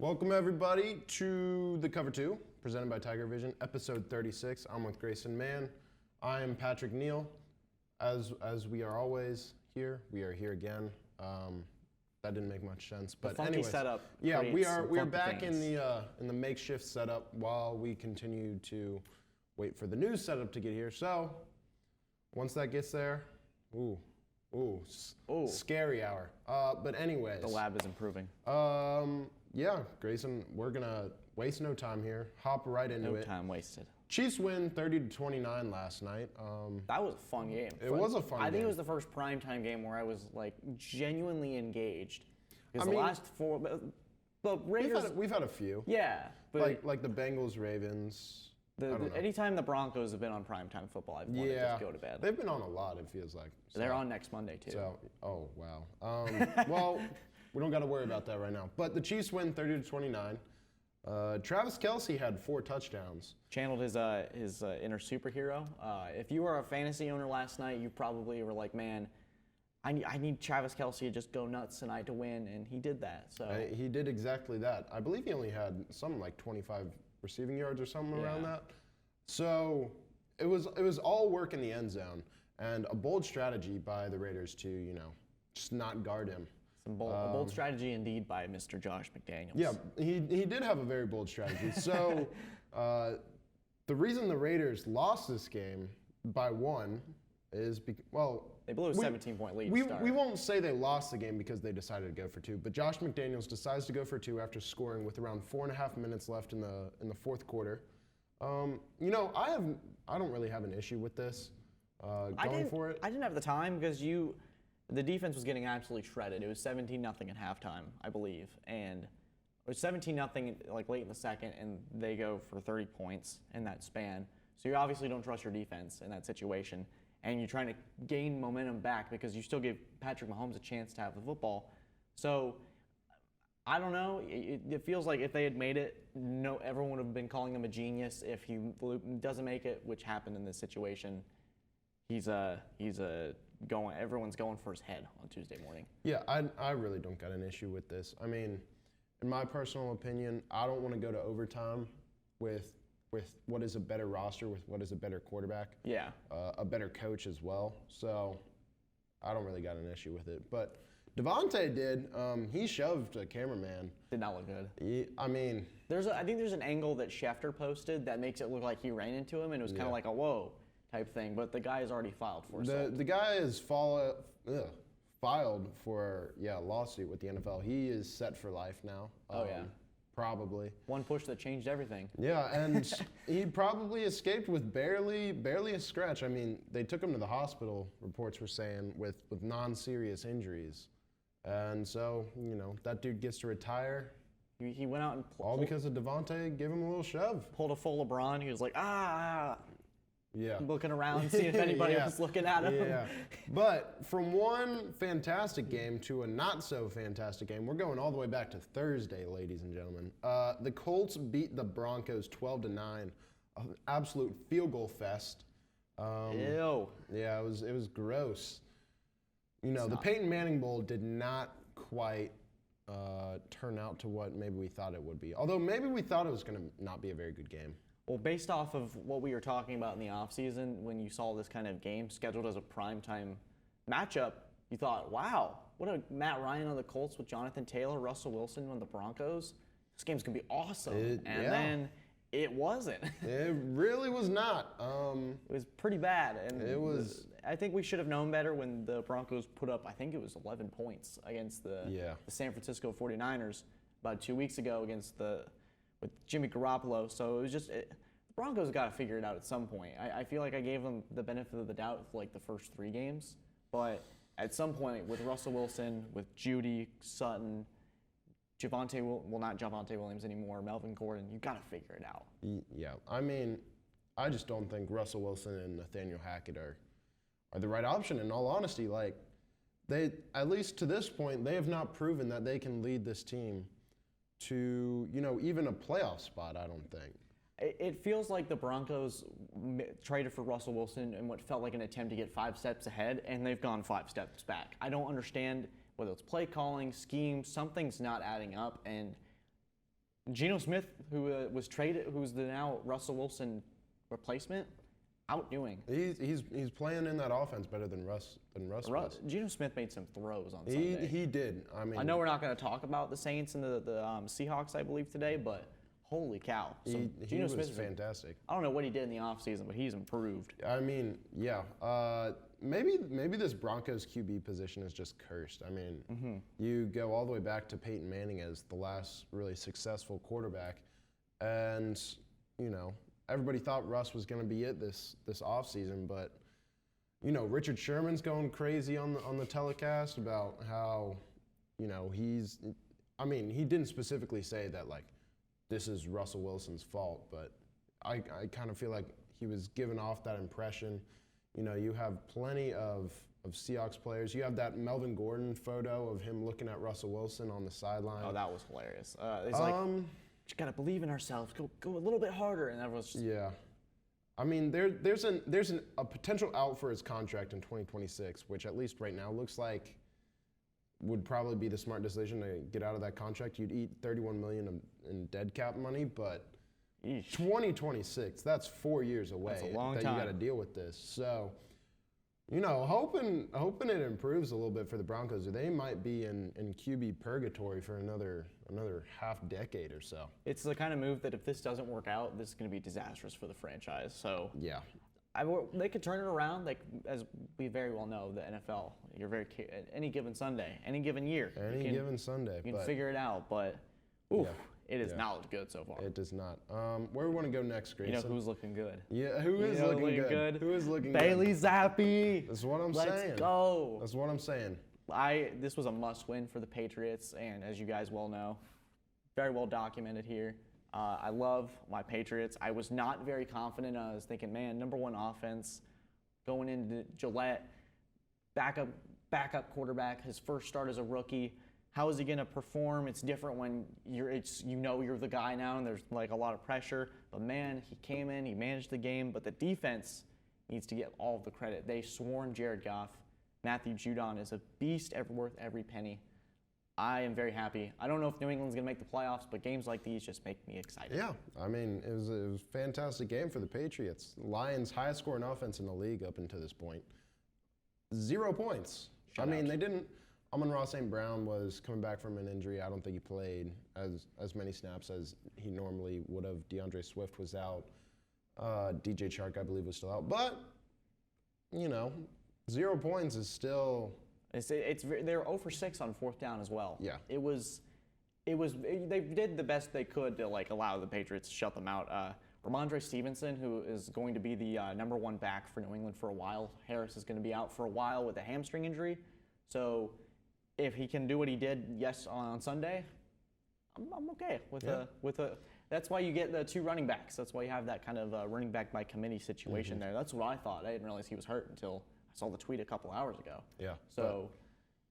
Welcome everybody to the Cover 2, presented by Tigervision, episode 36. I'm with Grayson Mann. I am Patrick Neal. As we are always here, we are here again. That didn't make much sense, but anyways, setup. Yeah, we are back in the makeshift setup while we continue to wait for the new setup to get here. So once that gets there, scary hour. But anyways, The lab is improving. Yeah, Grayson, we're gonna waste no time here. Hop right into it. No time wasted. Chiefs win 30-29 last night. That was a fun game. It was a fun game. I think it was the first primetime game where I was like genuinely engaged. Because I the mean, last four, but Raiders. We've had a few. Yeah, but Like the Bengals, Ravens. anytime the Broncos have been on primetime football, I've wanted to just go to bed. They've been on a lot, it feels like. So, They're on next Monday too. So, oh wow. Well, we don't got to worry about that right now. But the Chiefs win 30-29. Travis Kelce had 4 touchdowns. Channeled his inner superhero. If you were a fantasy owner last night, you probably were like, man, I need Travis Kelce to just go nuts tonight to win, and he did that. So He did exactly that. I believe he only had something like 25 receiving yards or something around that. So it was all work in the end zone, and a bold strategy by the Raiders to just not guard him. a bold strategy indeed by Mr. Josh McDaniels. Yeah, he did have a very bold strategy. So the reason the Raiders lost this game by 1 is they blew a 17-point lead. We won't say they lost the game because they decided to go for 2, but Josh McDaniels decides to go for 2 after scoring with around 4.5 minutes left in the fourth quarter. I don't really have an issue with this. Going for it. I didn't have the time because the defense was getting absolutely shredded. It was 17-0 at halftime, I believe, and it was 17-0 like late in the second, and they go for 30 points in that span. So you obviously don't trust your defense in that situation, and you're trying to gain momentum back because you still give Patrick Mahomes a chance to have the football. So I don't know. It feels like if they had made it, everyone would have been calling him a genius. If he doesn't make it, which happened in this situation, everyone's going for his head on Tuesday morning. Yeah, I really don't got an issue with this. I mean, in my personal opinion, I don't want to go to overtime with what is a better roster, with what is a better quarterback. Yeah. A better coach as well. So I don't really got an issue with it. But Devontae did. He shoved a cameraman. Did not look good. I mean, I think there's an angle that Schefter posted that makes it look like he ran into him, and it was kind of like a whoa type thing. But the guy is already filed for assault. The guy is filed for a lawsuit with the NFL. He is set for life now. Probably. One push that changed everything. Yeah, and he probably escaped with barely a scratch. I mean, they took him to the hospital, reports were saying, with non-serious injuries. And so, that dude gets to retire. He went out and all because of Devontae gave him a little shove. Pulled a full LeBron. He was like, Yeah. Looking around, seeing if anybody was looking at him. Yeah. But from one fantastic game to a not so fantastic game, we're going all the way back to Thursday, ladies and gentlemen. The Colts beat the Broncos 12-9, an absolute field goal fest. Ew. Yeah, it was gross. The Peyton Manning Bowl did not quite turn out to what maybe we thought it would be. Although maybe we thought it was going to not be a very good game. Well, based off of what we were talking about in the offseason, when you saw this kind of game scheduled as a primetime matchup, you thought, wow, what a Matt Ryan on the Colts with Jonathan Taylor, Russell Wilson on the Broncos. This game's going to be awesome. Then it wasn't. It really was not. It was pretty bad. And it was. I think we should have known better when the Broncos put up, I think it was 11 points against the San Francisco 49ers about 2 weeks ago with Jimmy Garoppolo. So it was just, the Broncos got to figure it out at some point. I feel like I gave them the benefit of the doubt for like the first 3 games. But at some point with Russell Wilson, with Judy, Sutton, not Javonte Williams anymore, Melvin Gordon, you got to figure it out. Yeah. I mean, I just don't think Russell Wilson and Nathaniel Hackett are the right option. In all honesty, like they, at least to this point, they have not proven that they can lead this team to, even a playoff spot, I don't think. It feels like the Broncos traded for Russell Wilson in what felt like an attempt to get 5 steps ahead, and they've gone 5 steps back. I don't understand whether it's play calling, scheme, something's not adding up, and Geno Smith, who was traded, who's the now Russell Wilson replacement, outdoing. He's playing in that offense better than Russ was. Geno Smith made some throws on Sunday. He did. I mean, I know we're not going to talk about the Saints and the Seahawks, I believe, today, but holy cow. He Geno was Smith fantastic. I don't know what he did in the offseason, but he's improved. I mean, yeah. Maybe this Broncos QB position is just cursed. I mean, you go all the way back to Peyton Manning as the last really successful quarterback, and everybody thought Russ was going to be it this offseason, but Richard Sherman's going crazy on the telecast about how he didn't specifically say that like this is Russell Wilson's fault, but I kind of feel like he was giving off that impression. You have plenty of Seahawks players. You have that Melvin Gordon photo of him looking at Russell Wilson on the sideline. Oh, that was hilarious. It's like, just got to believe in ourselves. Go a little bit harder. And everyone's just... Yeah. I mean, there's a potential out for his contract in 2026, which at least right now looks like would probably be the smart decision to get out of that contract. You'd eat $31 million in dead cap money, but... Eesh. 2026, that's 4 years away. That's a long that time. You got to deal with this. So, hoping it improves a little bit for the Broncos. They might be in QB purgatory for another half decade or so. It's the kind of move that if this doesn't work out, this is going to be disastrous for the franchise. So yeah, they could turn it around. As we very well know, the NFL, you're any given Sunday, any given year, given Sunday, you can figure it out. But oof. Yeah. It is not looked good so far. It does not. Where do we want to go next, Grayson? Who's looking good? Yeah, who is looking good? Who is looking Bailey good? Zappi. That's what I'm saying. Let's go. That's what I'm saying. This was a must-win for the Patriots, and as you guys well know, very well documented here. I love my Patriots. I was not very confident. I was thinking, man, number one offense, going into Gillette, backup quarterback, his first start as a rookie. How is he going to perform? It's different when you're the guy now and there's like a lot of pressure. But man, he came in, he managed the game. But the defense needs to get all of the credit. They swarmed Jared Goff. Matthew Judon is a beast, worth every penny. I am very happy. I don't know if New England's going to make the playoffs, but games like these just make me excited. Yeah, I mean, it was a fantastic game for the Patriots. Lions' highest scoring offense in the league up until this point. 0 points. They didn't. Amon-Ra St. Brown was coming back from an injury. I don't think he played as many snaps as he normally would have. DeAndre Swift was out. DJ Chark, I believe, was still out. But, 0 points is still... They were 0 for 6 on fourth down as well. Yeah. They did the best they could to allow the Patriots to shut them out. Ramondre Stevenson, who is going to be the number one back for New England for a while. Harris is going to be out for a while with a hamstring injury. So... if he can do what he did on Sunday, I'm okay with a. That's why you get the two running backs. That's why you have that kind of running back by committee situation there. That's what I thought. I didn't realize he was hurt until I saw the tweet a couple hours ago. Yeah. So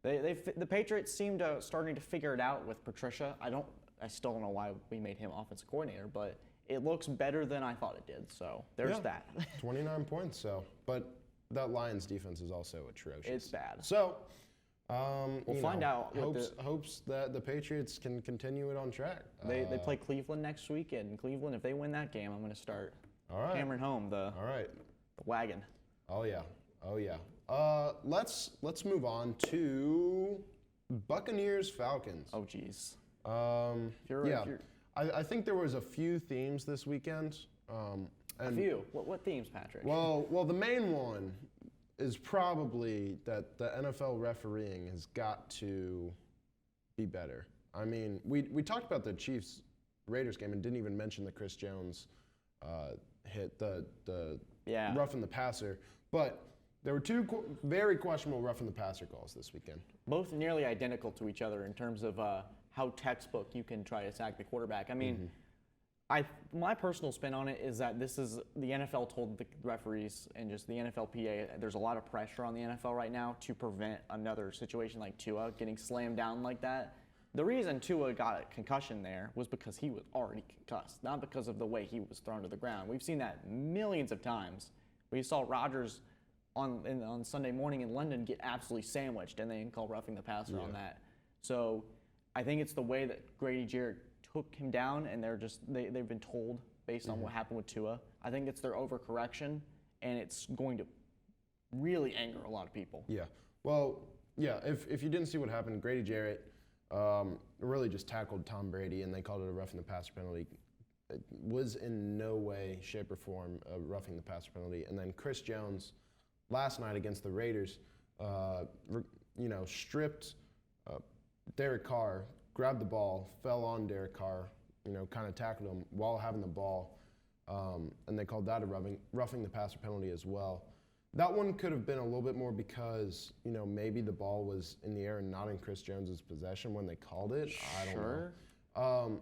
the Patriots seem to starting to figure it out with Patricia. I still don't know why we made him offensive coordinator, but it looks better than I thought it did. So there's that. 29 points. So, but that Lions defense is also atrocious. It's bad. So. We'll find out. Hopes that the Patriots can continue it on track. They play Cleveland next week, and Cleveland, if they win that game, I'm going to start hammering home the wagon. Oh yeah. Let's move on to Buccaneers Falcons. Oh geez. I think there was a few themes this weekend. A few. What themes, Patrick? Well, the main one is probably that the NFL refereeing has got to be better. I mean, we talked about the Chiefs-Raiders game and didn't even mention the Chris Jones hit, the roughing the passer. But there were two very questionable roughing the passer calls this weekend. Both nearly identical to each other in terms of how textbook you can try to sack the quarterback. I mean, my personal spin on it is that this is the NFL told the referees and just the NFLPA there's a lot of pressure on the NFL right now to prevent another situation like Tua getting slammed down like that. The reason Tua got a concussion there was because he was already concussed, not because of the way he was thrown to the ground. We've seen that millions of times. We saw Rodgers on Sunday morning in London get absolutely sandwiched, and they didn't call roughing the passer on that. So I think it's the way that Grady Jarrett took him down, and they've been told based on what happened with Tua. I think it's their overcorrection, and it's going to really anger a lot of people. Yeah. Well, yeah, if you didn't see what happened, Grady Jarrett really just tackled Tom Brady, and they called it a roughing the passer penalty. It was in no way, shape, or form a roughing the passer penalty. And then Chris Jones, last night against the Raiders, stripped Derek Carr, grabbed the ball, fell on Derek Carr, kind of tackled him while having the ball, and they called that a roughing the passer penalty as well. That one could have been a little bit more because, maybe the ball was in the air and not in Chris Jones's possession when they called it. I don't know.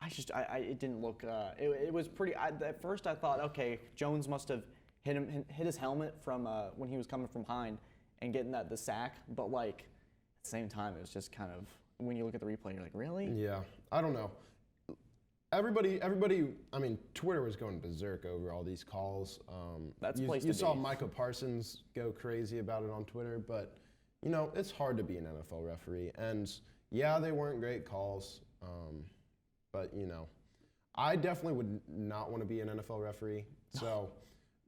It didn't look. It was pretty. At first, I thought, okay, Jones must have hit his helmet from when he was coming from behind and getting the sack. But at the same time, it was just kind of, when you look at the replay, you're like, really? Yeah, I don't know. Everybody. I mean, Twitter was going berserk over all these calls. That's you, place you to saw be. Micah Parsons go crazy about it on Twitter, but it's hard to be an NFL referee. And yeah, they weren't great calls. But I definitely would not want to be an NFL referee. So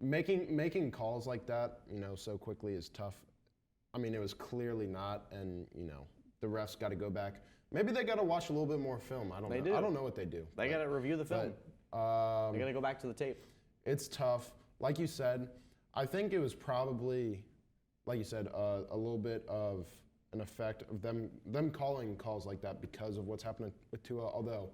making calls like that, so quickly is tough. I mean, it was clearly not, and the refs got to go back. Maybe they got to watch a little bit more film. I don't know. I don't know what they do. They got to review the film. They got to go back to the tape. It's tough. Like you said, I think it was probably, like you said, a little bit of an effect of them calling calls like that because of what's happening with Tua. Although,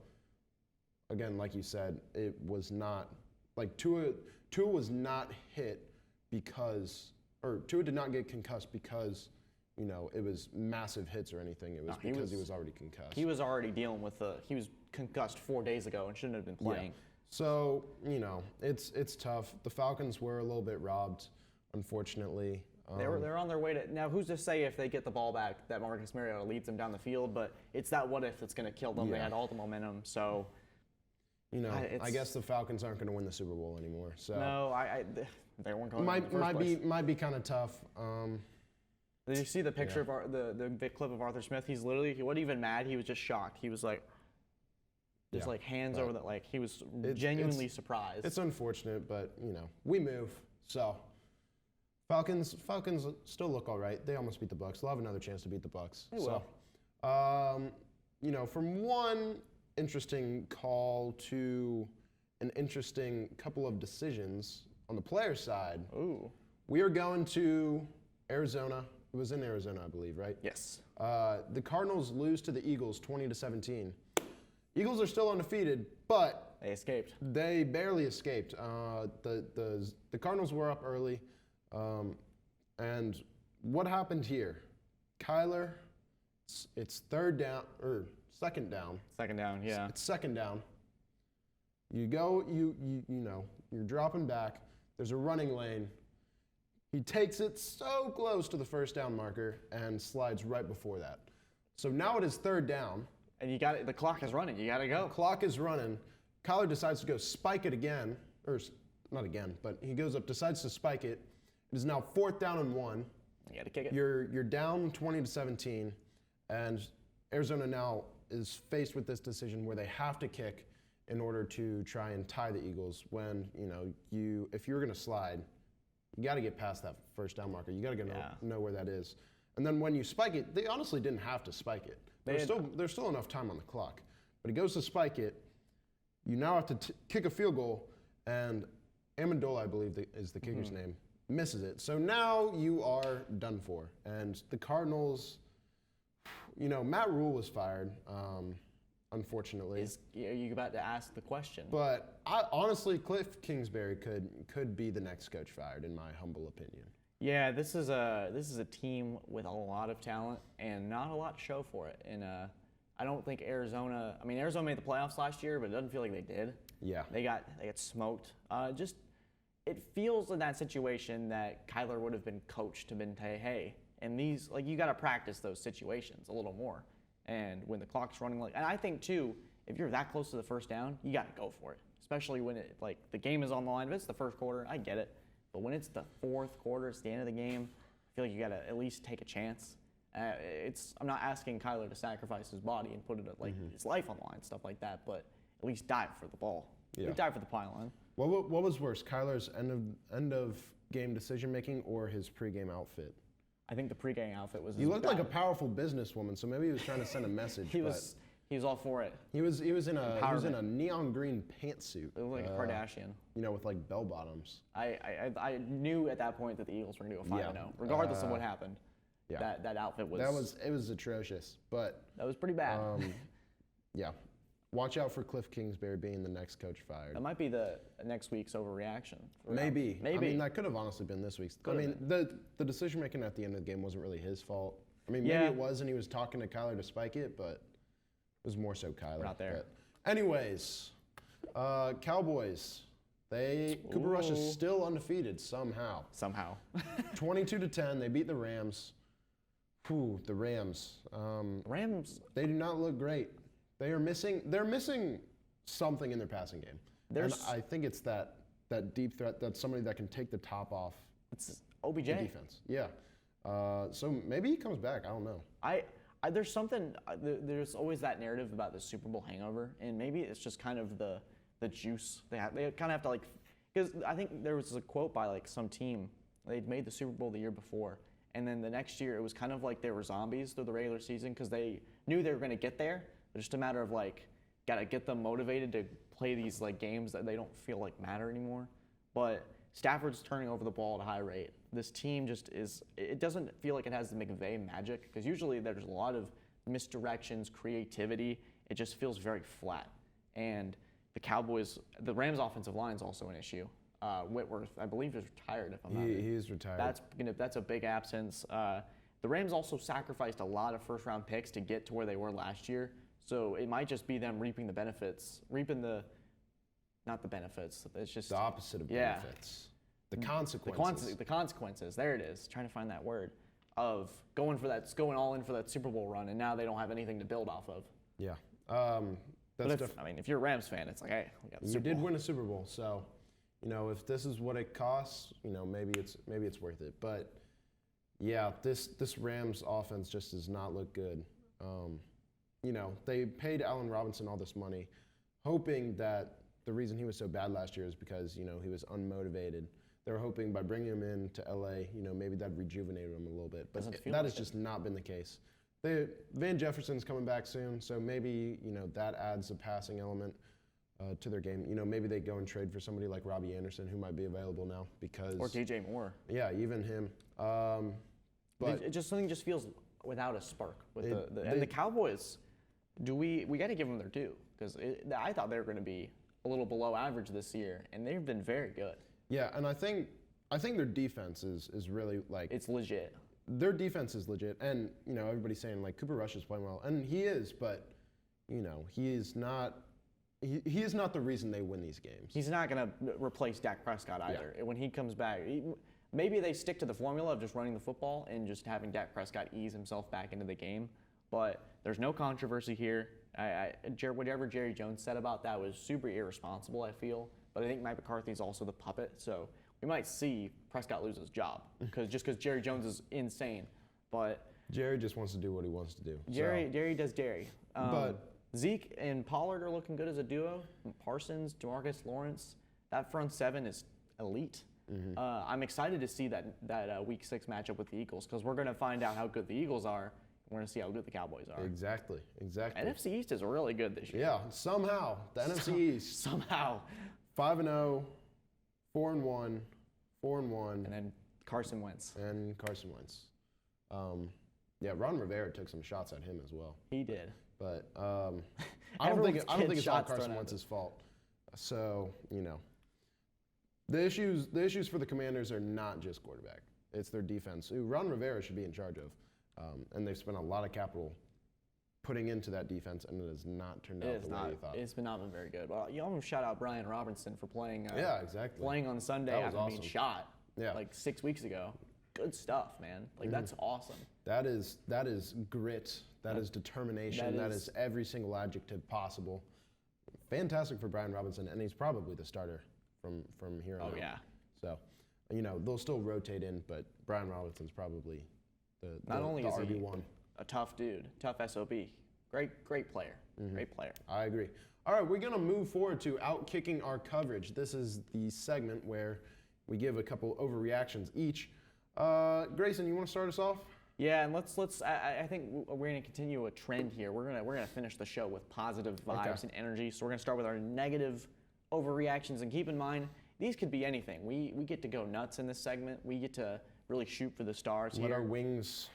again, like you said, it was not like Tua was not hit because, or Tua did not get concussed because it was massive hits or anything. It was because he was already concussed. He was already dealing with he was concussed 4 days ago and shouldn't have been playing. Yeah. So, it's tough. The Falcons were a little bit robbed, unfortunately. They're on their way to, now who's to say if they get the ball back that Marcus Mariota leads them down the field, but it's that what if that's going to kill them. Yeah. They had all the momentum, so. I guess the Falcons aren't going to win the Super Bowl anymore. So no, they weren't going might, in the first might place. be might be kind of tough. Did you see the picture of the clip of Arthur Smith? He's literally, he wasn't even mad. He was just shocked. He was like, just hands over that. He was genuinely surprised. It's unfortunate, but we move. So Falcons still look all right. They almost beat the Bucs. They'll have another chance to beat the Bucs. They will. From one interesting call to an interesting couple of decisions on the player side. Ooh. We are going to Arizona. It was in Arizona, I believe, right? Yes. The Cardinals lose to the Eagles 20-17. Eagles are still undefeated, but They escaped. they barely escaped. The Cardinals were up early, and what happened here? Kyler, it's second down. Second down, yeah. It's second down. You go, you're dropping back. There's a running lane. He takes it so close to the first down marker and slides right before that. So now it is third down. And the clock is running. You got to go. Clock is running. Kyler decides to go spike it again, or not again, but he goes up, decides to spike it. It is now 4th down and 1. You got to kick it. You're down 20-17, and Arizona now is faced with this decision where they have to kick in order to try and tie the Eagles. When if you're going to slide, you got to get past that first down marker. You got to know where that is. And then when you spike it, they honestly didn't have to spike it. There's still enough time on the clock. But he goes to spike it. You now have to kick a field goal, and Amendola, I believe is the kicker's name, misses it. So now you are done for. And the Cardinals, Matt Rule was fired, unfortunately. Are you about to ask the question? But honestly, Cliff Kingsbury could be the next coach fired, in my humble opinion. Yeah, this is a team with a lot of talent and not a lot to show for it. And I don't think Arizona made the playoffs last year, but it doesn't feel like they did. Yeah. They got smoked. It feels in that situation that Kyler would have been coached to say, hey, and these, you got to practice those situations a little more. And when the clock's running, and I think too, if you're that close to the first down, you got to go for it. Especially when the game is on the line. If it's the first quarter, I get it. But when it's the fourth quarter, it's the end of the game, I feel like you got to at least take a chance. I'm not asking Kyler to sacrifice his body and put it like his life on the line, stuff like that, but at least dive for the ball. Yeah. Dive for the pylon. What was worse, Kyler's end of game decision making or his pregame outfit? I think the pregame outfit was. He looked like a powerful businesswoman, so maybe he was trying to send a message. He was all for it. He was in a neon green pantsuit. It looked like a Kardashian. With like bell bottoms. I knew at that point that the Eagles were going to go 5-0, regardless of what happened. Yeah. That outfit was. It was atrocious, but that was pretty bad. Yeah. Watch out for Cliff Kingsbury being the next coach fired. That might be the next week's overreaction. Maybe. Maybe. I mean, that could have honestly been this week's. The decision making at the end of the game wasn't really his fault. I mean, maybe it was, and he was talking to Kyler to spike it, but it was more so Kyler. We're not there. But anyways, Cowboys. Cooper Rush is still undefeated somehow. 22-10. They beat the Rams. The Rams. Rams. They do not look great. They're missing something in their passing game. And I think it's that deep threat, that's somebody that can take the top off. It's OBJ. The defense. Yeah. So maybe he comes back. I don't know. There's something. There's always that narrative about the Super Bowl hangover, and maybe it's just kind of the juice they have. They kind of have to because I think there was a quote by some team. They'd made the Super Bowl the year before, and then the next year it was kind of like they were zombies through the regular season because they knew they were going to get there. But just a matter of gotta get them motivated to play these games that they don't feel matter anymore. But Stafford's turning over the ball at a high rate. This team just is. It doesn't feel like it has the McVay magic because usually there's a lot of misdirections, creativity. It just feels very flat. And the Rams' offensive line is also an issue. Whitworth, I believe, is retired. If I'm not mistaken. He is retired. That's a big absence. The Rams also sacrificed a lot of first-round picks to get to where they were last year. So it might just be them reaping not the benefits. It's just the opposite of benefits. The consequences. The consequences. There it is. Trying to find that word of going all in for that Super Bowl run, and now they don't have anything to build off of. Yeah. If you're a Rams fan, it's hey, we got the Super Bowl. You did win a Super Bowl, so if this is what it costs, maybe it's worth it. But yeah, this Rams offense just does not look good. They paid Allen Robinson all this money, hoping that the reason he was so bad last year is because, he was unmotivated. They were hoping by bringing him in to LA, maybe that rejuvenated him a little bit. But that has just not been the case. Van Jefferson's coming back soon, so maybe, that adds a passing element to their game. Maybe they go and trade for somebody like Robbie Anderson, who might be available now because... Or DJ Moore. Yeah, even him. But something just feels without a spark. And the Cowboys... we got to give them their due because I thought they were going to be a little below average this year, and they've been very good. Yeah, and I think their defense is really it's legit. Their defense is legit, and everybody's saying Cooper Rush is playing well, and he is, but he is not. He is not the reason they win these games. He's not going to replace Dak Prescott either. When he comes back, maybe they stick to the formula of just running the football and just having Dak Prescott ease himself back into the game. But there's no controversy here. Whatever Jerry Jones said about that was super irresponsible, I feel. But I think Mike McCarthy's also the puppet, so we might see Prescott lose his job because Jerry Jones is insane. But Jerry just wants to do what he wants to do. Jerry does Jerry. But Zeke and Pollard are looking good as a duo. Parsons, DeMarcus Lawrence, that front seven is elite. Mm-hmm. I'm excited to see that Week 6 matchup with the Eagles because we're going to find out how good the Eagles are. We're going to see how good the Cowboys are. Exactly. NFC East is really good this year. Yeah, somehow. The NFC East. Somehow. 5-0, 4-1, 4-1. And then Carson Wentz. Ron Rivera took some shots at him as well. He did. But I don't think it's all Carson Wentz's fault. So, the issues for the Commanders are not just quarterback. It's their defense, who Ron Rivera should be in charge of. And they've spent a lot of capital putting into that defense, and it has not turned out the way they thought. It's not been very good. Well, you almost shout out Brian Robinson for playing. Exactly. Playing on Sunday after awesome. being shot. Yeah. 6 weeks ago. Good stuff, man. That's awesome. That is grit. That is determination. That is every single adjective possible. Fantastic for Brian Robinson, and he's probably the starter from here on out. Oh yeah. So, they'll still rotate in, but Brian Robinson's probably Not only the is he RB1. a tough dude, tough SOB, great player, great player. I agree. All right, we're going to move forward to Outkicking Our Coverage. This is the segment where we give a couple overreactions each. Grayson, you want to start us off? Yeah, and let's. I think we're gonna continue a trend here. We're gonna finish the show with positive vibes and energy. So we're gonna start with our negative overreactions, and keep in mind these could be anything. We get to go nuts in this segment. We get to really shoot for the stars. Let here. our wings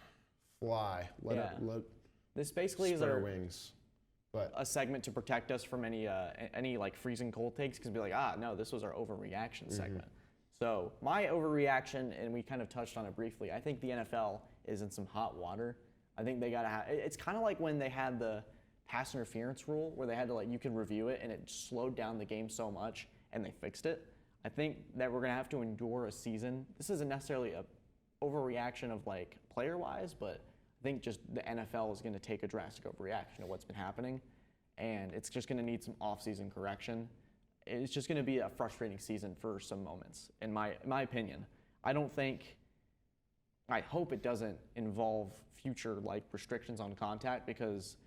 fly. Let this basically is spread our our wings. But a segment to protect us from any like freezing cold takes, because be like, no, this was our overreaction segment. So my overreaction, and we kind of touched on it briefly, I think the NFL is in some hot water. I think they gotta have. It's kind of like when they had the pass interference rule, where they had to you could review it, and it slowed down the game so much, and they fixed it. I think that we're gonna have to endure a season. This isn't necessarily a overreaction of player-wise, but I think just the NFL is gonna take a drastic overreaction to what's been happening, and it's just gonna need some off-season correction. It's just going to be a frustrating season for some moments, in my opinion. I hope it doesn't involve future restrictions on contact, because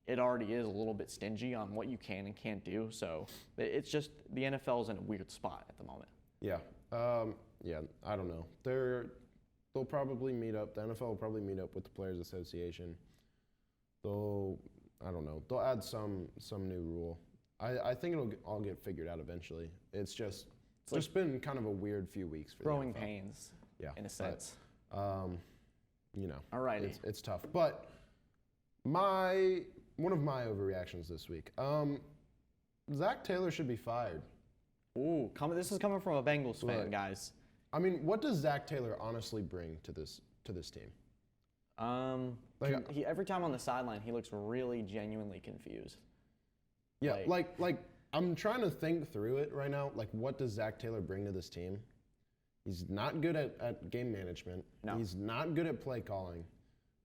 it already is a little bit stingy on what you can and can't do. So it's just the NFL is in a weird spot at the moment. yeah, I don't know. They'll probably meet up. The NFL will probably meet up with the Players Association. I don't know. They'll add some new rule. I think it'll all get figured out eventually. It's just been kind of a weird few weeks for growing the NFL. pains, in a sense. Alrighty. It's tough. But one of my overreactions this week, Zach Taylor should be fired. Ooh, this is coming from a Bengals fan, guys. I mean, what does Zach Taylor honestly bring to this team? Every time on the sideline, he looks really genuinely confused. Yeah, I'm trying to think through it right now. What does Zach Taylor bring to this team? He's not good at game management. No. He's not good at play calling.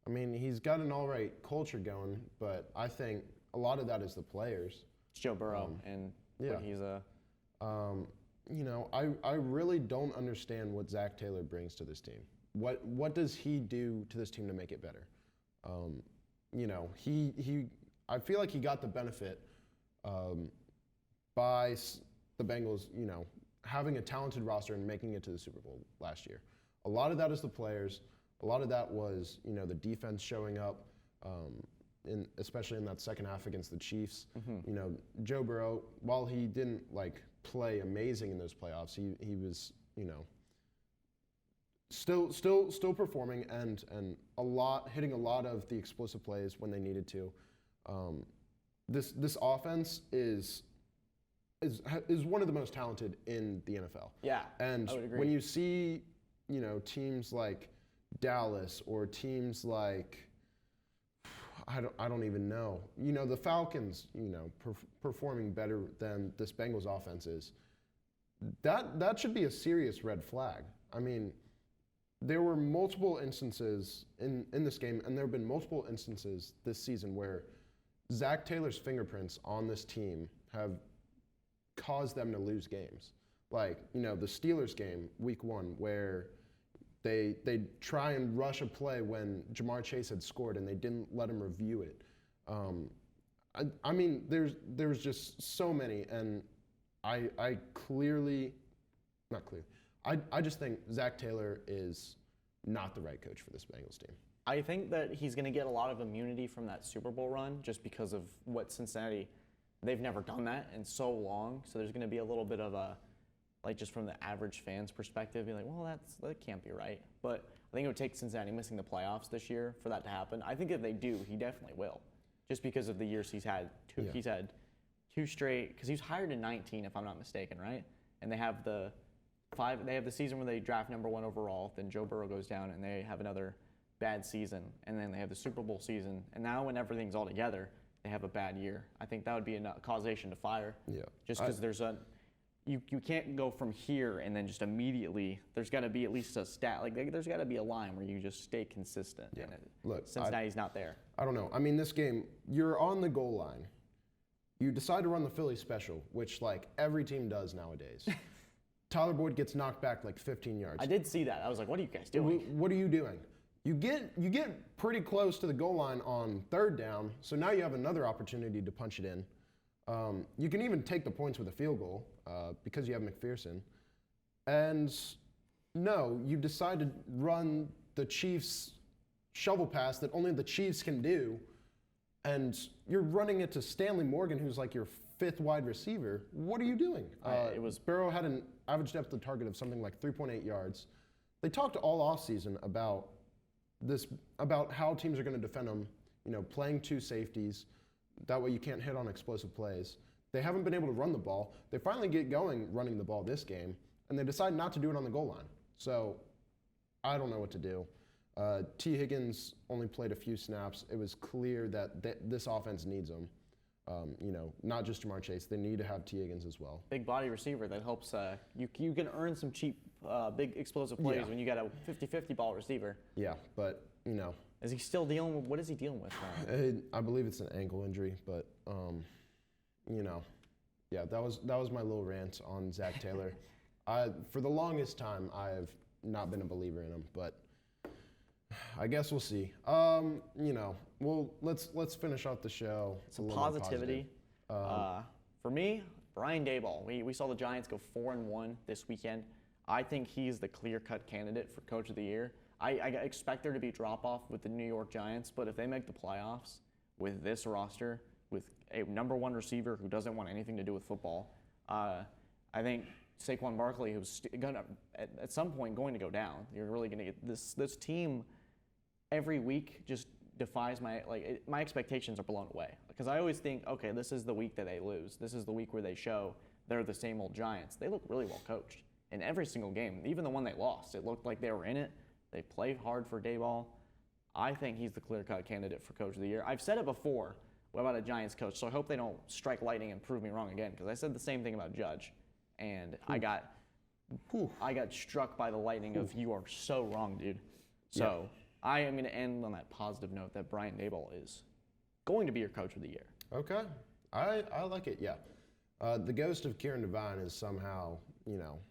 I mean, he's got an all right culture going, but I think a lot of that is the players. It's Joe Burrow, and he's a... I really don't understand what Zach Taylor brings to this team. What does he do to this team to make it better? I feel like he got the benefit by the Bengals, having a talented roster and making it to the Super Bowl last year. A lot of that is the players. A lot of that was, the defense showing up, especially in that second half against the Chiefs. Joe Burrow, while he didn't play amazing in those playoffs, he was, still performing and hitting a lot of the explosive plays when they needed to. This offense is one of the most talented in the NFL. Yeah, and I would agree. When you see, teams like Dallas or teams like I don't even know, the Falcons, performing better than this Bengals offense is, that should be a serious red flag. I mean, there were multiple instances in this game, and there have been multiple instances this season where Zach Taylor's fingerprints on this team have caused them to lose games. The Steelers game, week 1, where they try and rush a play when Jamar Chase had scored and they didn't let him review it. I mean, there's just so many, and I just think Zach Taylor is not the right coach for this Bengals team. I think that he's going to get a lot of immunity from that Super Bowl run just because of what Cincinnati, they've never done that in so long. So there's going to be a little bit of a, just from the average fan's perspective, be like, well, that can't be right. But I think it would take Cincinnati missing the playoffs this year for that to happen. I think if they do, he definitely will, just because of the years he's had. He's had 2 straight, because he was hired in 19, if I'm not mistaken, right? And they have the season where they draft number 1 overall, then Joe Burrow goes down and they have another bad season, and then they have the Super Bowl season, and now when everything's all together, they have a bad year. I think that would be a causation to fire. Yeah. Just because you can't go from here and then just immediately. There's got to be at least a stat. There's got to be a line where you just stay consistent. Yeah. And Look, Cincinnati's not there. I don't know. I mean, this game, you're on the goal line. You decide to run the Philly special, which every team does nowadays. Tyler Boyd gets knocked back 15 yards. I did see that. I was like, what are you guys doing? What are you doing? You get pretty close to the goal line on third down, so now you have another opportunity to punch it in. You can even take the points with a field goal because you have McPherson. And no, you decide to run the Chiefs' shovel pass that only the Chiefs can do, and you're running it to Stanley Morgan, who's like your fifth wide receiver. What are you doing? Burrow had an average depth of target of something like 3.8 yards. They talked all offseason about how teams are going to defend them, playing two safeties. That way you can't hit on explosive plays. They haven't been able to run the ball. They finally get going running the ball this game, and they decide not to do it on the goal line. So I don't know what to do. T. Higgins only played a few snaps. It was clear that this offense needs him. Not just Jamar Chase. They need to have T. Higgins as well. Big body receiver that helps. You can earn some cheap, big explosive plays when you got a 50-50 ball receiver. Yeah, but Is he still dealing with, what is he dealing with now? I believe it's an ankle injury, but yeah, that was my little rant on Zach Taylor. For the longest time, I've not been a believer in him, but I guess we'll see. Let's finish off the show. Some positivity. For me, Brian Daboll. We saw the Giants go 4-1 this weekend. I think he's the clear-cut candidate for Coach of the Year. I expect there to be drop-off with the New York Giants, but if they make the playoffs with this roster, with a number one receiver who doesn't want anything to do with football, I think Saquon Barkley, who's gonna at some point going to go down. You're really going to get this team every week just defies my expectations are blown away, because I always think, okay, this is the week that they lose. This is the week where they show they're the same old Giants. They look really well coached in every single game. Even the one they lost, it looked like they were in it. They played hard for Daboll. I think he's the clear-cut candidate for Coach of the Year. I've said it before about a Giants coach, so I hope they don't strike lightning and prove me wrong again, because I said the same thing about Judge, and I got struck by the lightning of you are so wrong, dude. So I am going to end on that positive note that Brian Daboll is going to be your Coach of the Year. Okay. I like it, yeah. The ghost of Kieran Devine is somehow,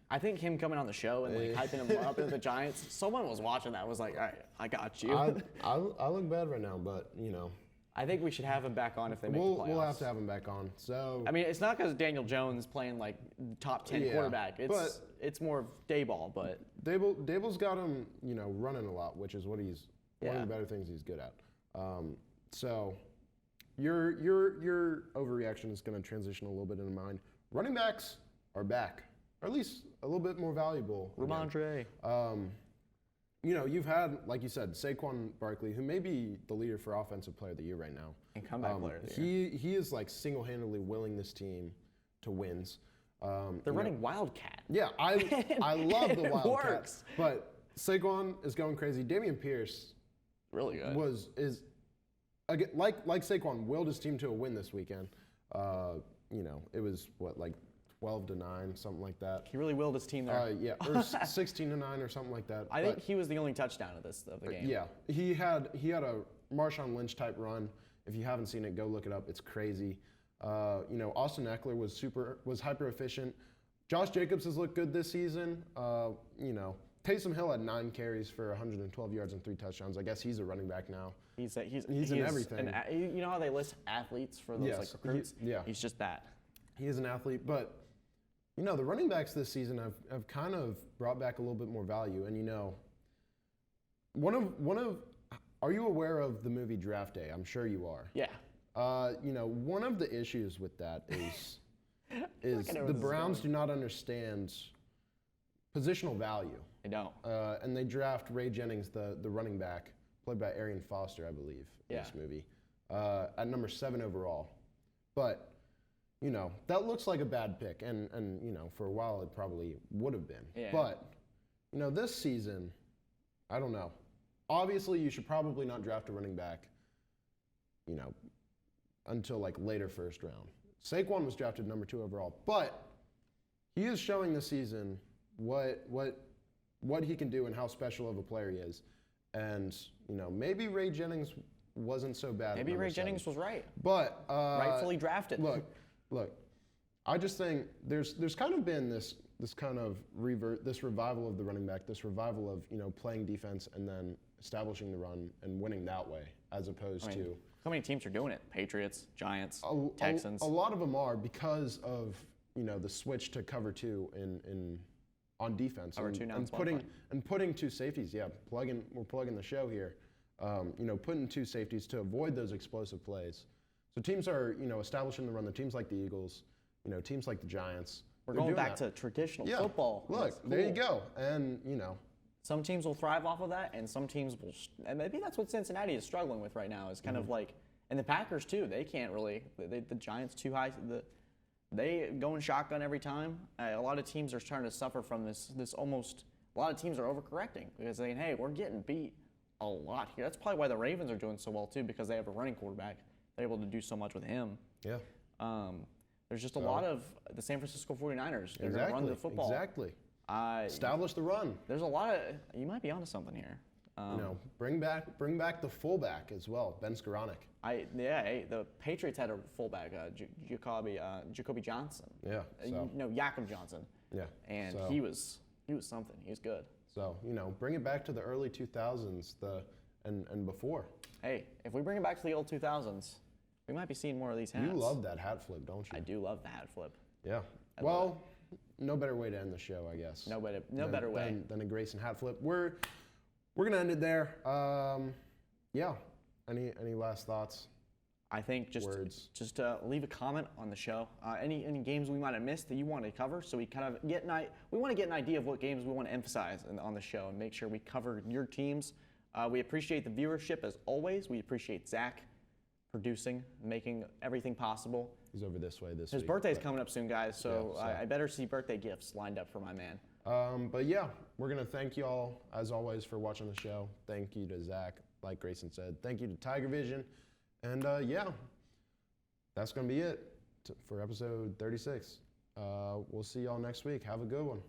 I think him coming on the show and hyping him up at the Giants, someone was watching that was like, all right, I got you. I look bad right now, but, I think we should have him back on if they make the playoffs. We'll have to have him back on. So I mean, it's not because Daniel Jones playing like top 10 quarterback. It's more of Daboll, but Daboll's got him, running a lot, which is what he's one of the better things he's good at. So your overreaction is going to transition a little bit into mine. Running backs are back, or at least a little bit more valuable. Ramondre. You've had, like you said, Saquon Barkley, who may be the leader for Offensive Player of the Year right now. And comeback player of the year. He is like single-handedly willing this team to wins. They're running Wildcat. Yeah, I love the Wildcat. It works. But Saquon is going crazy. Dameon Pierce really good. is again, like Saquon willed his team to a win this weekend. It was like 12-9, something like that. He really willed his team there. Or 16-9 or something like that. I think he was the only touchdown of the game. Yeah, he had a Marshawn Lynch type run. If you haven't seen it, go look it up. It's crazy. Austin Eckler was hyper efficient. Josh Jacobs has looked good this season. Taysom Hill had 9 carries for 112 yards and 3 touchdowns. I guess he's a running back now. He's in everything. You know how they list athletes for those recruits? He's just that. He is an athlete, but the running backs this season have kind of brought back a little bit more value. And are you aware of the movie Draft Day? I'm sure you are. Yeah. One of the issues with that is the Browns do not understand positional value. They don't. And they draft Ray Jennings, the running back, played by Arian Foster, I believe, in this movie, at number 7 overall. But that looks like a bad pick, and for a while it probably would have been. Yeah. But this season, I don't know. Obviously, you should probably not draft a running back, until like later first round. Saquon was drafted number 2 overall, but he is showing this season what he can do and how special of a player he is. And maybe Ray Jennings wasn't so bad. Maybe Ray Jennings was right. But rightfully drafted. Look, I just think there's kind of been this kind of revival of the running back, this revival of playing defense and then establishing the run and winning that way, as opposed to how many teams are doing it? Patriots, Giants, a, Texans. a lot of them are because of the switch to cover 2 on defense Cover 2 now and it's one putting 2 safeties. Yeah, we're plugging the show here. Putting 2 safeties to avoid those explosive plays. So teams are establishing the run. The teams like the Eagles, teams like the Giants. We're going back to traditional football. Look, there you go. And some teams will thrive off of that, and some teams will. And maybe that's what Cincinnati is struggling with right now. Is kind of like, and the Packers too. They can't really. The Giants too high. They go in shotgun every time. A lot of teams are starting to suffer from this. Almost. A lot of teams are overcorrecting because they're saying, "Hey, we're getting beat a lot here." That's probably why the Ravens are doing so well too, because they have a running quarterback. They're able to do so much with him. Yeah. There's just a lot of the San Francisco 49ers. They're going to run the football. Exactly. Establish the run. There's a lot of. You might be onto something here. Bring back the fullback as well, Ben Skoranek. The Patriots had a fullback, Jacoby Johnson. Yeah. Jakob Johnson. Yeah. And he was something. He was good. So bring it back to the early 2000s, and before. Hey, if we bring it back to the old 2000s, we might be seeing more of these hats. You love that hat flip, don't you? I do love the hat flip. Yeah. No better way to end the show, I guess. No better way than a Grayson hat flip. We're gonna end it there. Yeah. Any last thoughts? I think just leave a comment on the show. Any games we might have missed that you want to cover, so we kind of we want to get an idea of what games we want to emphasize on the show and make sure we cover your teams. We appreciate the viewership as always. We appreciate Zach producing, making everything possible. He's over this way this week. His birthday's coming up soon, guys, so yeah, I better see birthday gifts lined up for my man. But yeah, we're going to thank you all, as always, for watching the show. Thank you to Zach, like Grayson said. Thank you to Tigervision. And that's going to be it for episode 36. We'll see y'all next week. Have a good one.